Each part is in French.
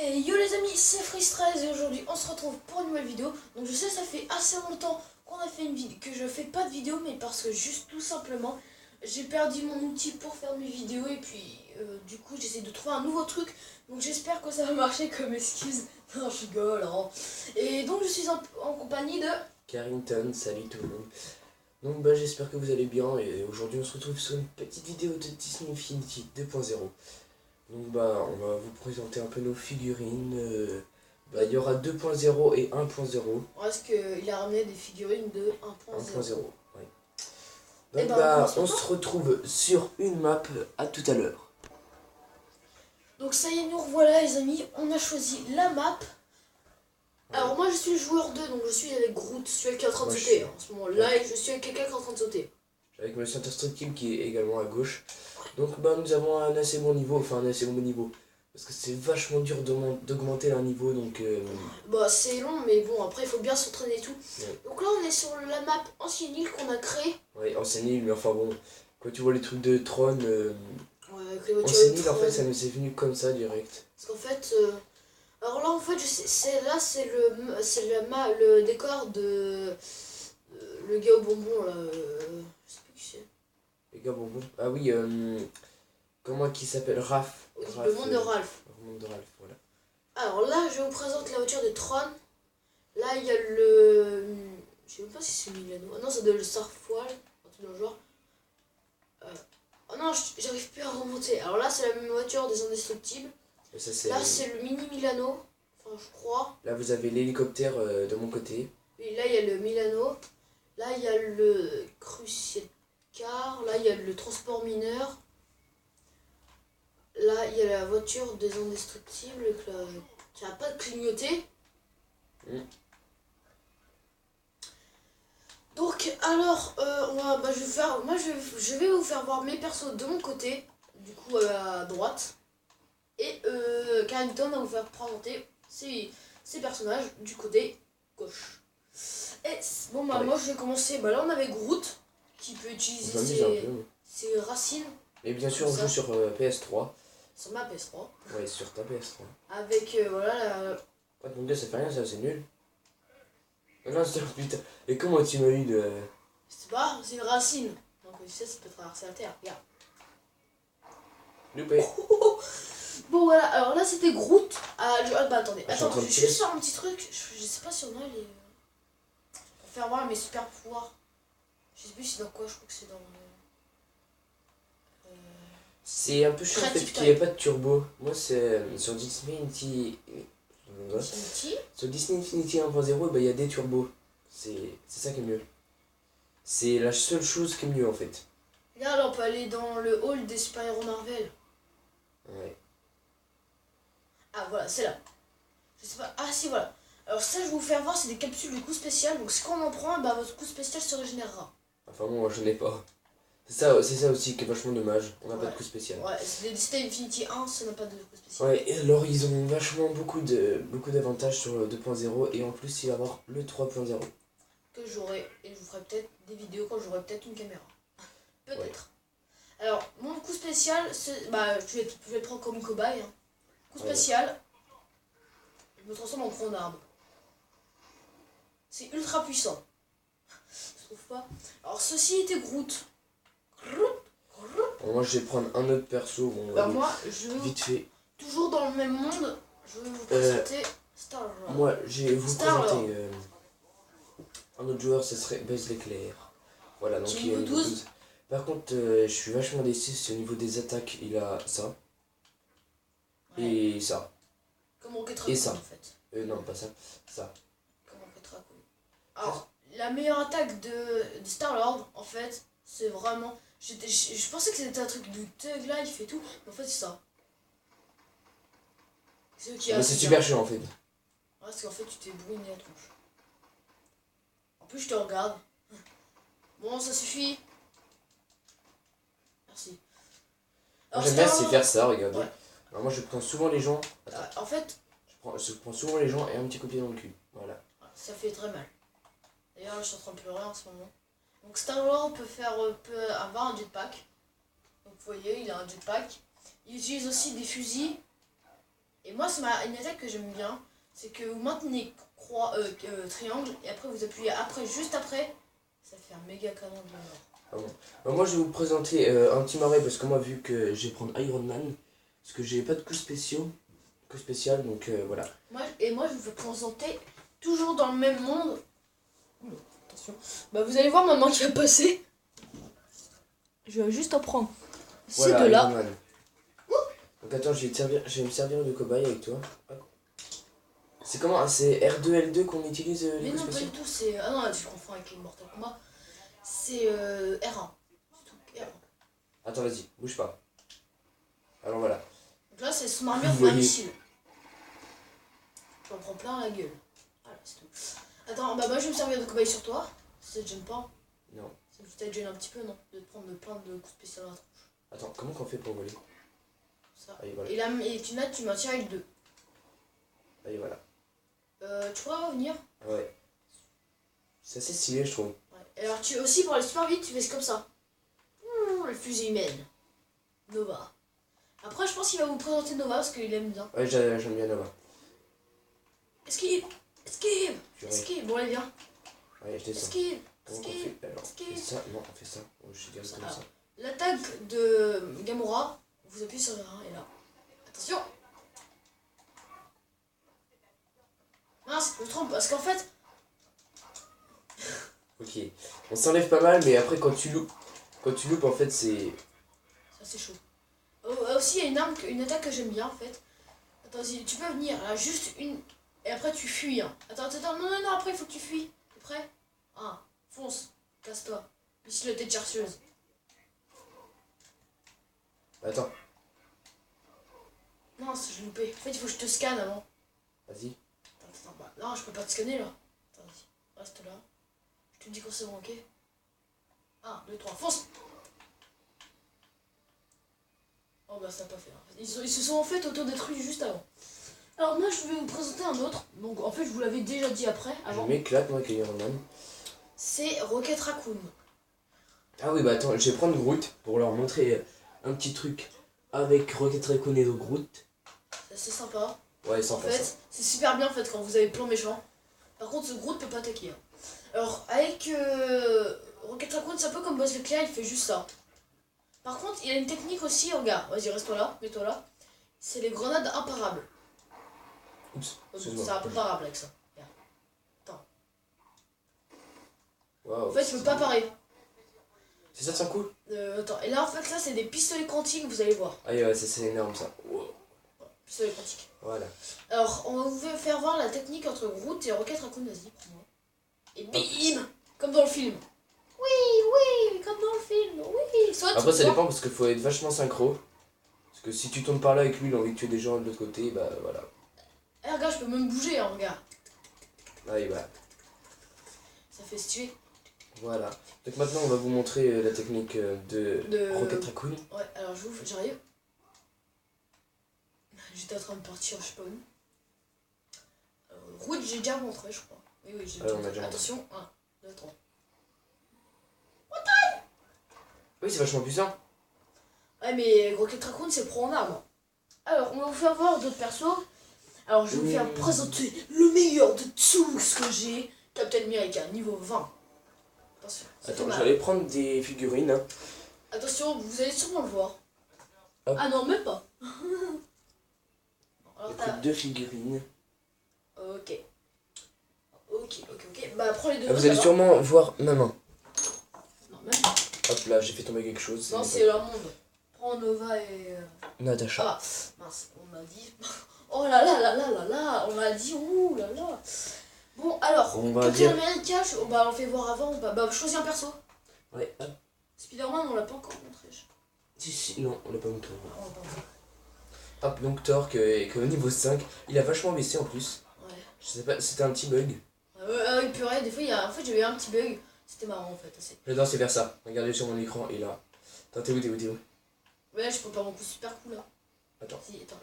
Et yo les amis, c'est Freeze13 et aujourd'hui on se retrouve pour une nouvelle vidéo. Donc je sais ça fait assez longtemps qu'on a fait une vidéo, que je fais pas de vidéo, mais parce que juste tout simplement j'ai perdu mon outil pour faire mes vidéos et puis du coup j'essaie de trouver un nouveau truc. Donc j'espère que ça va marcher comme excuse. Non je rigole hein. Et donc je suis en compagnie de Carrington, salut tout le monde. Donc j'espère que vous allez bien et aujourd'hui on se retrouve sur une petite vidéo de Disney Infinity 2.0. Donc on va vous présenter un peu nos figurines. Il y aura 2.0 et 1.0. Est-ce qu'il a ramené des figurines de 1.0. 1.0, oui. Et Donc on se retrouve sur une map à tout à l'heure. Donc ça y est, nous revoilà les amis, on a choisi la map. Alors moi je suis le joueur 2, donc je suis avec Groot, celui qui est en train de sauter en ce moment là, et je suis avec quelqu'un qui est en train de sauter. Avec le Center Street Team qui est également à gauche. Donc nous avons un assez bon niveau, parce que c'est vachement dur d'augmenter leur niveau, donc... c'est long, mais bon, après il faut bien s'entraîner et tout. Ouais. Donc là on est sur la map Ancienne Île qu'on a créée. Oui, Ancienne Île, mais enfin bon, quand tu vois les trucs de Tron... Ouais, Ancienne Île, en fait, ça nous est venu comme ça, direct. Parce qu'en fait... alors là, en fait, c'est le décor de... le gars au bonbon, là... je sais plus qui c'est. Le gars bonbon. Ah oui, comment il s'appelle? Raph. Le monde de Ralph. Le monde de Ralph, voilà. Alors là, je vous présente la voiture de Tron. Là, il y a le... je sais même pas si c'est Milano. Ah non, c'est de le Starfoil, un truc dans le genre. Oh non, j'arrive plus à remonter. Alors là, c'est la même voiture des Indestructibles. Là, c'est le mini Milano. Enfin, je crois. Là, vous avez l'hélicoptère de mon côté. Oui, là, il y a le Milano. Là, il y a le Crucial Car. Là, il y a le transport mineur. Là, il y a la voiture des Indestructibles qui n'a pas de clignoté. Donc, alors, je vais vous faire voir mes persos de mon côté, du coup à droite. Et Carrington va vous faire présenter ses personnages du côté gauche. Et bon, moi je vais commencer. Là, on avait Groot qui peut utiliser ses racines. Et bien sûr, on joue sur PS3. Sur ma PS3. Ouais, sur ta PS3. Avec, voilà la... Ouais, mon gars, ça fait rien, ça, c'est nul. Non, c'est putain. Et comment tu m'as eu de... C'est pas, c'est une racine. Donc, tu sais, ça peut traverser la terre. Regarde. Loupé. Bon, voilà, alors là, c'était Groot. Attendez, je vais juste faire un petit truc. Je sais pas si on a les... pour faire voir mes super pouvoirs. Je sais plus c'est dans quoi, je crois que c'est dans... C'est un peu chiant en fait qu'il n'y ait pas de turbo. Moi c'est sur Disney Infinity. Sur Disney Infinity 1.0, il y a des turbos. C'est ça qui est mieux. C'est la seule chose qui est mieux en fait. Regarde, on peut aller dans le hall des super-héros Marvel. Ouais. Ah voilà, c'est là. Je sais pas. Ah si, voilà. Alors ça, je vais vous faire voir, c'est des capsules de coup spécial. Donc si on en prend, votre coup spécial se régénérera. Enfin bon, moi je n'ai pas. C'est ça aussi qui est vachement dommage. On n'a pas de coup spécial. Ouais, c'est Disney Infinity 1, ça n'a pas de coup spécial. Ouais, et alors ils ont vachement beaucoup d'avantages sur le 2.0 et en plus il va y avoir le 3.0. Que j'aurai, et je vous ferai peut-être des vidéos quand j'aurai peut-être une caméra. Peut-être. Ouais. Alors, mon coup spécial, c'est... je vais prendre comme une cobaye. Hein. Coup spécial, je me transforme en tronc d'arbre. C'est ultra puissant. Je trouve pas. Alors, ceci était Groot. Alors moi je vais prendre un autre perso. Moi, vite fait. Toujours dans le même monde, je vais vous présenter Star-Lord. Moi, je vais vous présenter un autre joueur, ce serait Buzz l'éclair. Voilà, donc il est niveau 12. Par contre, je suis vachement déçu, c'est au niveau des attaques, il a ça. Ouais. Et ça. Comme Rocket Raccoon, et ça. En fait. Non, pas ça. Ça. Comme Rocket Raccoon. Alors, la meilleure attaque de Star-Lord, en fait, c'est vraiment... Je pensais que c'était un truc de Thug Life et tout, mais en fait c'est ça. C'est super chiant en fait. Ouais, parce qu'en fait tu t'es brûlé la tronche. En plus je te regarde. Bon, ça suffit. Merci. J'aime bien c'est faire ça, regardez. Ouais. Alors moi je prends souvent les gens... en fait... Je prends souvent les gens et un petit coup de pied dans le cul. Voilà. Ça fait très mal. D'ailleurs je suis en train de pleurer en ce moment. Donc Star-Lord peut avoir un jetpack. Donc vous voyez, il a un jetpack. Il utilise aussi des fusils. Et moi, c'est une attaque que j'aime bien. C'est que vous maintenez triangle et après vous appuyez juste après. Ça fait un méga canon de mort. Ah bon. Bah, moi je vais vous présenter un petit marais parce que moi vu que je vais prendre Iron Man, parce que j'ai pas de coup spécial donc voilà. Moi je vais vous présenter toujours dans le même monde. Oula, attention. Bah vous allez voir ma main qui va passer. Je vais juste en prendre ces Voilà, deux-là. Iron Man. Donc attends, je vais me servir de cobaye avec toi. C'est comment? C'est R2L2 qu'on utilise les Mais coups non, pas spéciaux? du tout, c'est. Ah non, tu confonds avec les Mortal Kombat. C'est R1. C'est tout, R1. Attends, vas-y, bouge pas. Alors voilà. Donc là, c'est son armure Vous d'un voyez. missile. J'en prends plein la gueule. Voilà, c'est tout. Attends, bah moi je vais me servir de cobaye sur toi. Si ça te gêne pas. Non. Ça te gêne un petit peu, non? De te prendre plein de coups spéciaux à la tronche. Attends, comment qu'on fait pour voler? Ça. Allez, voilà. Et là, tu maintiens avec 2. Allez, voilà. Tu pourras revenir? Ouais. C'est assez stylé, je trouve. Ouais. Alors, tu aussi, pour aller super vite, tu fais comme ça. Le fusil humaine. Nova. Après, je pense qu'il va vous présenter Nova parce qu'il aime bien. Ouais, j'aime bien là-bas. Esquive! Esquive! Purée. Esquive! Bon, allez, viens. Ouais, je descends. Esquive! Comment qu'on Esquive! fait? Alors, on fait ça? Non, on fait ça. Oh, je dirais comme ça. L'attaque de Gamora, vous appuyez sur le 1 et là. Attention! Mince, je me trompe parce qu'en fait. Ok. On s'enlève pas mal, mais après, quand tu loupes, en fait, c'est. Ça, c'est chaud. Aussi, il y a une attaque que j'aime bien en fait. Attends, tu peux venir là, juste une. Et après, tu fuis. Hein. Attends, non, après, il faut que tu fuis. T'es prêt? Ah, fonce, casse-toi. Ici, la tête chercheuse. Attends, Mince, je l'ai loupé. En fait, il faut que je te scanne avant. vas-y. Attends, bah, non, je peux pas te scanner là. Attends, vas-y, reste là. Je te dis quand c'est bon, ok? 1, 2, 3, fonce! Oh bah ça n'a pas fait. Hein. Ils se sont en fait autodétruits juste avant. Alors moi je vais vous présenter un autre. Donc en fait je vous l'avais déjà dit après, avant. Je m'éclate, moi, avec Iron Man. C'est Rocket Raccoon. Ah oui, bah attends, je vais prendre Groot pour leur montrer un petit truc avec Rocket Raccoon et Groot. C'est sympa. Ouais, En sympa fait, ça. c'est super bien en fait quand vous avez plein méchants. Par contre ce Groot peut pas attaquer. Hein. Alors avec Rocket Raccoon c'est un peu comme Buzz l'éclair, il fait juste ça. Par contre il a une technique aussi, regarde, vas-y reste-toi là, mets-toi là. C'est les grenades imparables. Oups, C'est un peu parable avec ça. Regarde. Attends. Waouh. En fait, je peux pas parer. C'est ça, c'est un coup? Attends, et là en fait, ça c'est des pistolets quantiques, vous allez voir. Ah ouais, c'est énorme ça. Wow. Pistolets quantiques. Voilà. Alors, on va vous faire voir la technique entre Groot et Rocket Raccoon, vas-y, prends-moi. Et bim! Comme dans le film. Oui, comme dans le film, oui. Soit Après, ça dépend parce qu'il faut être vachement synchro. Parce que si tu tournes par là avec lui, il a envie de tuer des gens de l'autre côté, bah voilà. Eh, regarde, je peux même bouger, hein, regarde. Allez, voilà. Ça fait stylé. Voilà. Donc maintenant, on va vous montrer la technique de Rocket Raccoon. Ouais, alors j'arrive. J'étais en train de partir, je sais pas où. Groot, j'ai déjà montré, je crois. Oui, j'ai on a déjà Attention, 1, 2, 3. Oui, c'est vachement puissant. Ouais, mais Rocket Raccoon, c'est pro en arme. Alors, on va vous faire voir d'autres persos. Alors, je vais vous faire présenter le meilleur de tout ce que j'ai. Captain America, niveau 20. Attention, ça fait Attends, mal. j'allais prendre des figurines. Hein. Attention, vous allez sûrement le voir. Hop. Ah non, même pas. Alors, J'ai pris 2 figurines. Ok. Bah, prends les deux. Ah, vous allez là-bas. sûrement voir ma main. Non, même pas. Hop là, j'ai fait tomber quelque chose. Non, c'est leur monde. Prends Nova et. Natacha. Ah, mince, on m'a dit. Oh là là là là là là, on m'a dit, ouh là là. Bon, alors, On va Captain dire- America, on le fait voir avant. Bah, choisis un perso. Ouais, hop. Spider-Man, on l'a pas encore montré. Si, non, on l'a pas montré. Ah, on l'a pas montré. Hop, donc Thor, que au niveau 5, il a vachement baissé en plus. Ouais. Je sais pas, c'était un petit bug. Oui, purée, des fois, en fait, j'avais eu un petit bug. C'était marrant, en fait, assez. J'adore, c'est vers ça. Regardez sur mon écran, et là. Attends, t'es où? Ouais, je peux faire mon coup super cool, là. Attends. Si, attends.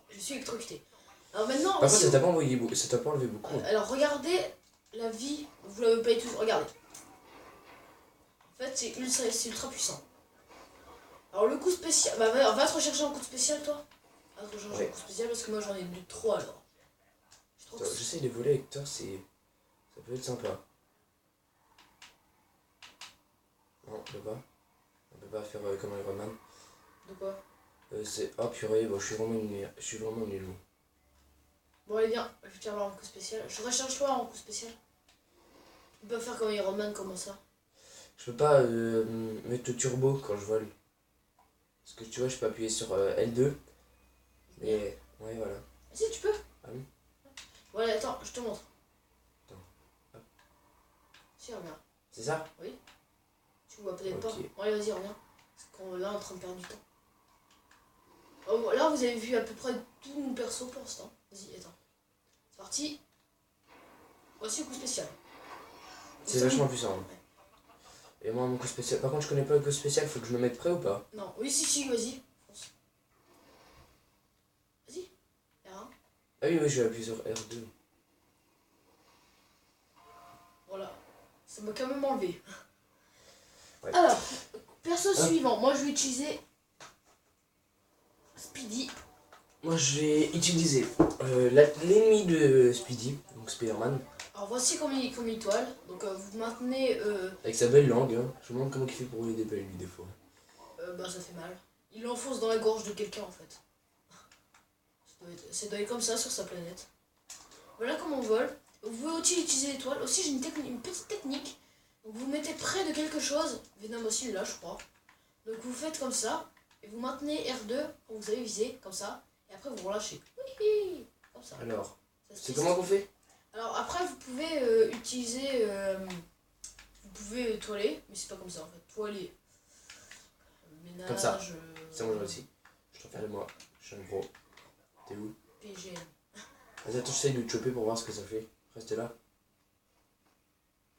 Je suis électrocuté. Alors maintenant, Par contre, aussi, ça t'a pas enlevé beaucoup. alors regardez la vie, vous l'avez pas eu toujours, regardez. En fait, c'est ultra puissant. Alors le coup spécial, va te rechercher un coup spécial toi. à changer Ouais. un coup spécial parce que moi j'en ai du trop alors. Je trouve que Attends, j'essaie de voler avec Thor, ça peut être sympa. Non, on peut pas. On peut pas faire comme Iron Man. de quoi? C'est... Oh purée, bon, je suis vraiment nul. Bon allez viens, je vais te faire un coup spécial. Je recharge-toi un coup spécial. Tu peux pas faire comme Iron Man, comment ça? Je peux pas mettre le turbo quand je vole. Parce que tu vois, je peux appuyer sur L2. Mais ouais, voilà. Si tu peux. Ah oui. Bon allez attends, je te montre. Attends. Hop. Si reviens. C'est ça? Tu vois peut-être Ok. pas. Bon allez vas-y reviens. Parce qu'on est là en train de perdre du temps. Oh, bon, là vous avez vu à peu près tous nos persos pour l'instant. Vas-y attends. C'est parti. Voici le coup spécial. C'est vachement puissant. Hein. Et moi, mon coup spécial. Par contre, je connais pas le coup spécial, faut que je me mette prêt ou pas? Non, oui si, vas-y. Fonce. Vas-y. R1. Ah oui, oui, je vais appuyer sur R2. Voilà. Ça m'a quand même enlevé. Ouais. Alors, perso suivant. Moi je vais utiliser Speedy. Moi, je vais utiliser l'ennemi de Speedy, donc Spider-Man, Alors voici comme étoile. Donc vous maintenez. avec sa belle langue. Hein. Je me demande comment il fait pour les déballer, lui, des fois. Bah ça fait mal. Il l'enfonce dans la gorge de quelqu'un en fait. Ça doit être comme ça sur sa planète. Voilà comment on vole. Vous pouvez aussi utiliser l'étoile. Aussi j'ai une petite technique. Donc vous mettez près de quelque chose. Venom aussi est là je crois. Donc vous faites comme ça. Et vous maintenez R2 quand vous avez visé comme ça. Et après vous relâchez. Oui, comme ça. Alors, Ça se c'est tisse. comment qu'on fait? Alors après vous pouvez utiliser. Vous pouvez toiler. Mais c'est pas comme ça en fait. Toiler. Ménage. Comme ça. C'est moi, aussi. Je t'en fais de moi. Je suis un gros. T'es où? PGN. Vas-y, attends, j'essaye de te choper pour voir ce que ça fait. Restez là.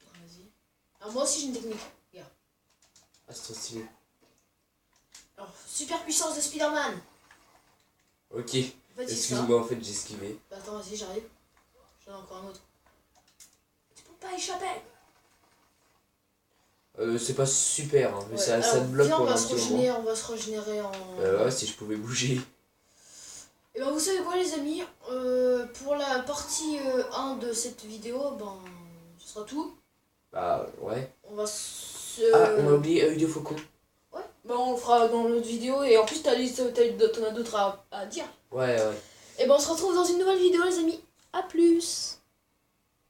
Vas-y. Alors moi aussi j'ai une technique. Regarde. Ah, c'est trop stylé. Alors, super puissance de Spider-Man. Ok. En fait, c'est ça. Excuse-moi, en fait, j'ai esquivé. Bah, attends, vas-y, j'arrive. J'en ai encore un autre. Tu peux pas échapper. C'est pas super, hein, mais Ouais, ça alors, te bloque viens, pendant un petit moment. on va se régénérer en... Ouais, si je pouvais bouger. Et ben vous savez quoi les amis, pour la partie 1 de cette vidéo, ben ce sera tout. Bah, ouais. On va se... Ah, on a oublié œil de faucon. Ouais, ben on le fera dans l'autre vidéo et en plus t'en as d'autres à dire. Ouais. Et ben on se retrouve dans une nouvelle vidéo les amis. A plus.